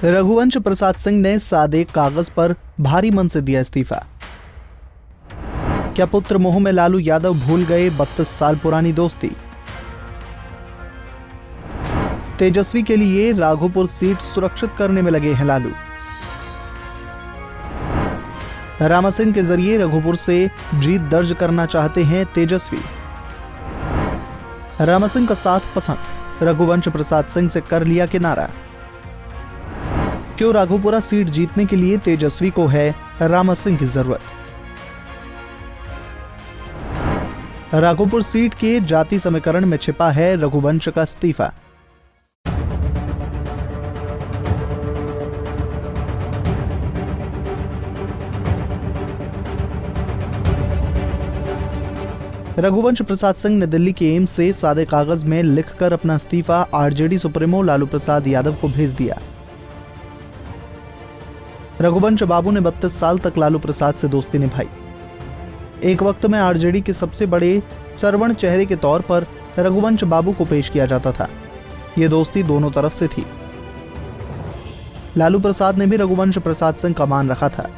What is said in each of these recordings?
रघुवंश प्रसाद सिंह ने सादे कागज पर भारी मन से दिया इस्तीफा। क्या पुत्र मोह में लालू यादव भूल गए 32 साल पुरानी दोस्ती। तेजस्वी के लिए राघोपुर सीट सुरक्षित करने में लगे हैं लालू। रामा सिंह के जरिए रघुपुर से जीत दर्ज करना चाहते हैं तेजस्वी। रामा सिंह का साथ पसंद, रघुवंश प्रसाद सिंह से कर लिया किनारा। क्यों राघोपुरा सीट जीतने के लिए तेजस्वी को है रामा सिंह की जरूरत। राघोपुर सीट के जाति समीकरण में छिपा है रघुवंश का इस्तीफा। रघुवंश प्रसाद सिंह ने दिल्ली के एम्स से सादे कागज में लिखकर अपना इस्तीफा आरजेडी सुप्रीमो लालू प्रसाद यादव को भेज दिया। रघुवंश बाबू ने 32 साल तक लालू प्रसाद से दोस्ती निभाई। एक वक्त में आरजेडी के सबसे बड़े सरवण चेहरे के तौर पर रघुवंश बाबू को पेश किया जाता था। ये दोस्ती दोनों तरफ से थी। लालू प्रसाद ने भी रघुवंश प्रसाद सिंह का मान रखा था।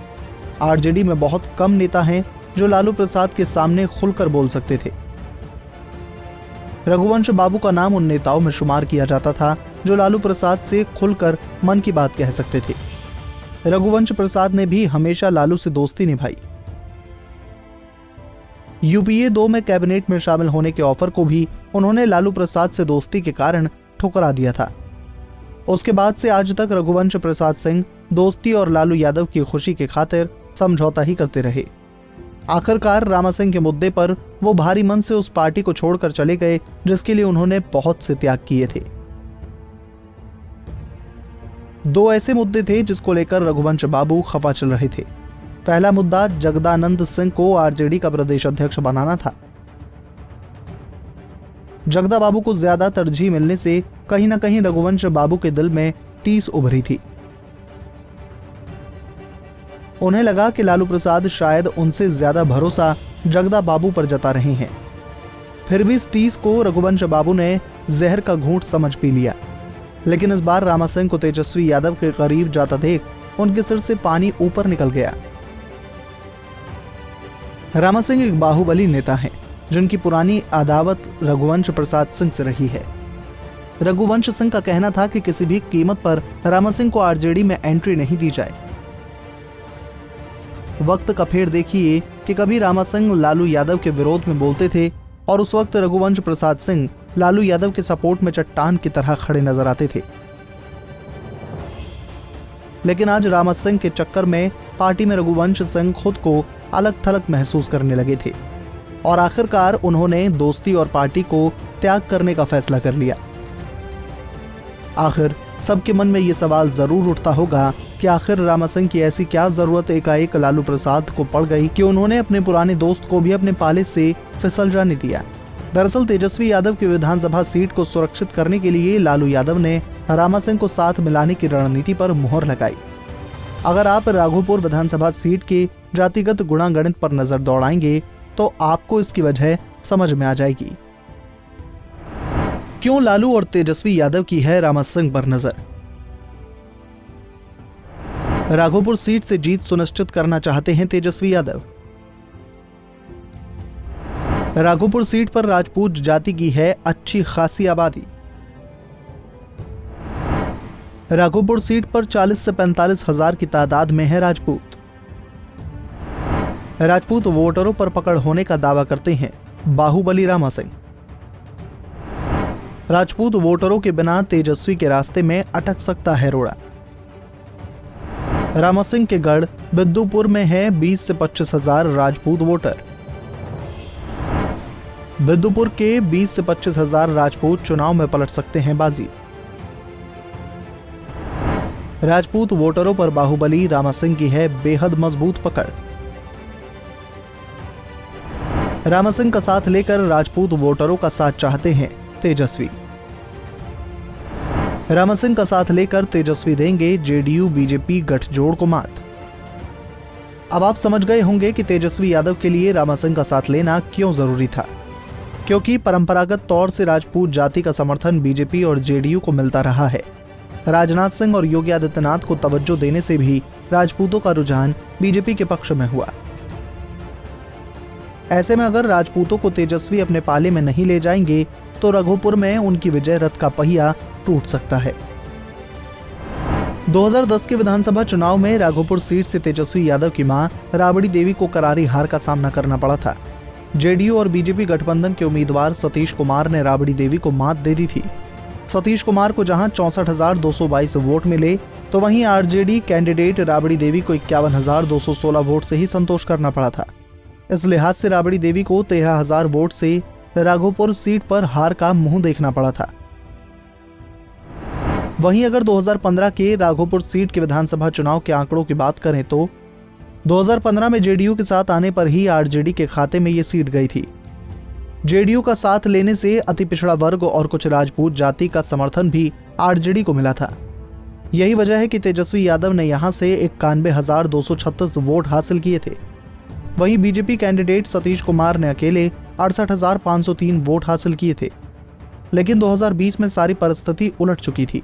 आरजेडी में बहुत कम नेता हैं जो लालू प्रसाद के सामने खुलकर बोल सकते थे। रघुवंश बाबू का नाम उन नेताओं में शुमार किया जाता था जो लालू प्रसाद से खुलकर मन की बात कह सकते थे। रघुवंश प्रसाद ने भी हमेशा लालू से दोस्ती निभाई। यूपीए 2 में कैबिनेट में शामिल होने के ऑफर को भी उन्होंने लालू प्रसाद से दोस्ती के कारण ठुकरा दिया था। उसके बाद से आज तक रघुवंश प्रसाद सिंह दोस्ती और लालू यादव की खुशी के खातिर समझौता ही करते रहे। आखिरकार रामा सिंह के मुद्दे पर वो भारी मन से उस पार्टी को छोड़कर चले गए जिसके लिए उन्होंने बहुत से त्याग किए थे। 2 ऐसे मुद्दे थे जिसको लेकर रघुवंश बाबू खफा चल रहे थे। पहला मुद्दा जगदानंद सिंह को आरजेडी का प्रदेश अध्यक्ष बनाना था। जगदा बाबू को ज्यादा तरजीह मिलने से कहीं ना कहीं रघुवंश बाबू के दिल में टीस उभरी थी। उन्हें लगा कि लालू प्रसाद शायद उनसे ज्यादा भरोसा जगदा बाबू पर जता रहे हैं। फिर भी इस टीस को रघुवंश बाबू ने जहर का घूंट समझ पी लिया। लेकिन इस बार रामा सिंह को तेजस्वी यादव के करीब जाता देख उनके सिर से पानी ऊपर निकल गया। रामा सिंह एक बाहुबली नेता हैं जिनकी पुरानी अदावत रघुवंश प्रसाद सिंह से रही है। रघुवंश सिंह का कहना था कि किसी भी कीमत पर रामा सिंह को आरजेडी में एंट्री नहीं दी जाए। वक्त का फेर देखिए कि कभी रामा सिंह लालू यादव के विरोध में बोलते थे और उस वक्त रघुवंश प्रसाद सिंह लालू यादव के सपोर्ट में चट्टान की तरह खड़े नजर आते थे। लेकिन आज रामा सिंह के चक्कर में पार्टी में रघुवंश सिंह खुद को अलग थलग महसूस करने लगे थे और आखिरकार उन्होंने दोस्ती और पार्टी को त्याग करने का फैसला कर लिया। आखिर सबके मन में ये सवाल जरूर उठता होगा कि आखिर रामा सिंह की ऐसी क्या जरूरत एकाएक लालू प्रसाद को पड़ गई कि उन्होंने अपने पुराने दोस्त को भी अपने पाले से फिसल जाने दिया। दरअसल तेजस्वी यादव की विधानसभा सीट को सुरक्षित करने के लिए लालू यादव ने रामा सिंह को साथ मिलाने की रणनीति पर मुहर लगाई। अगर आप राघोपुर विधानसभा सीट के जातिगत गुणागणित पर नजर दौड़ाएंगे तो आपको इसकी वजह समझ में आ जाएगी। क्यों लालू और तेजस्वी यादव की है रामा सिंह पर नजर। राघोपुर सीट से जीत सुनिश्चित करना चाहते हैं तेजस्वी यादव। राघोपुर सीट पर राजपूत जाति की है अच्छी खासी आबादी। राघोपुर सीट पर 40 से 45 हजार की तादाद में है राजपूत। राजपूत वोटरों पर पकड़ होने का दावा करते हैं बाहुबली रामा सिंह। राजपूत वोटरों के बिना तेजस्वी के रास्ते में अटक सकता है रोड़ा। रामा सिंह के गढ़ बिद्दुपुर में है 20 से 25 हजार राजपूत वोटर। बिद्दुपुर के 20 से 25 हजार राजपूत चुनाव में पलट सकते हैं बाजी। राजपूत वोटरों पर बाहुबली रामा सिंह की है बेहद मजबूत पकड़। रामा सिंह का साथ लेकर राजपूत वोटरों का साथ चाहते हैं तेजस्वी। रामा सिंह का साथ लेकर तेजस्वी देंगे जेडीयू बीजेपी गठजोड़ को मात। अब आप समझ गए होंगे कि तेजस्वी यादव के लिए रामा सिंह का साथ लेना क्यों जरूरी था। क्योंकि परंपरागत तौर से राजपूत जाति का समर्थन बीजेपी और जेडीयू को मिलता रहा है। राजनाथ सिंह और योगी आदित्यनाथ को तवज्जो देने से भी राजपूतों का रुझान बीजेपी के पक्ष में हुआ। ऐसे में अगर राजपूतों को तेजस्वी अपने पाले में नहीं ले जाएंगे तो रघुपुर में उनकी विजय रथ का पहिया टूट सकता है। 2010 के विधानसभा चुनाव में राघोपुर सीट से तेजस्वी यादव की मां राबड़ी देवी को करारी हार का सामना करना पड़ा था। जेडीयू और बीजेपी गठबंधन के उम्मीदवार सतीश कुमार ने राबड़ी देवी को मात दे दी थी। सतीश कुमार को जहां 64,222 वोट मिले तो वहीं आरजेडी कैंडिडेट राबड़ी देवी को 51,216 वोट से ही संतोष करना पड़ा था। इस लिहाज से राबड़ी देवी को 13,000 वोट से राघोपुर सीट पर हार का मुंह देखना पड़ा था। वहीं अगर 2015 के राघोपुर सीट के विधानसभा चुनाव के आंकड़ों की बात करें तो 2015 में जेडीयू के साथ आने पर ही आरजेडी के खाते में ये सीट गई थी। जेडीयू का साथ लेने से अति पिछड़ा वर्ग और कुछ राजपूत जाति का समर्थन भी आरजेडी को मिला था। यही वजह है कि तेजस्वी यादव ने यहां से 91,236 वोट हासिल किए थे। वहीं बीजेपी कैंडिडेट सतीश कुमार ने अकेले 68,503 वोट हासिल किए थे। लेकिन 2020 में सारी परिस्थिति उलट चुकी थी।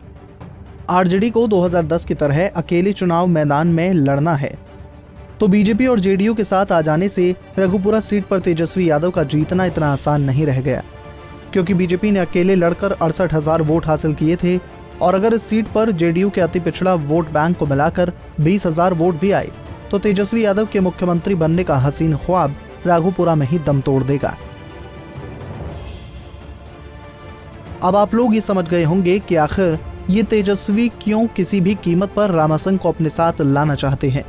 आरजेडी को 2010 की तरह अकेले चुनाव मैदान में लड़ना है, तो बीजेपी और जेडीयू के साथ आ जाने से रघुपुरा सीट पर तेजस्वी यादव का जीतना इतना आसान नहीं रह गया, क्योंकि बीजेपी ने अकेले लड़कर 68,000 वोट हासिल किए थे और अगर इस सीट पर जेडीयू के अति पिछड़ा वोट बैंक को मिलाकर 20,000 वोट भी आए तो तेजस्वी यादव के मुख्यमंत्री बनने का हसीन ख्वाब राघोपुरा में ही दम तोड़ देगा। अब आप लोग ये समझ गए होंगे कि आखिर ये तेजस्वी क्यों किसी भी कीमत पर रामासंघ को अपने साथ लाना चाहते हैं।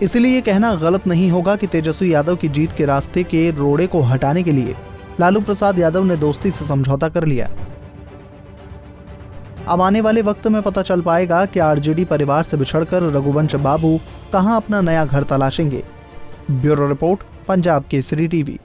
इसलिए ये कहना गलत नहीं होगा कि तेजस्वी यादव की जीत के रास्ते के रोड़े को हटाने के लिए लालू प्रसाद यादव ने दोस्ती से समझौता कर लिया। अब आने वाले वक्त में पता चल पाएगा कि आरजेडी परिवार से बिछड़कर रघुवंश बाबू कहां अपना नया घर तलाशेंगे। Bureau report, Punjab Kesari TV.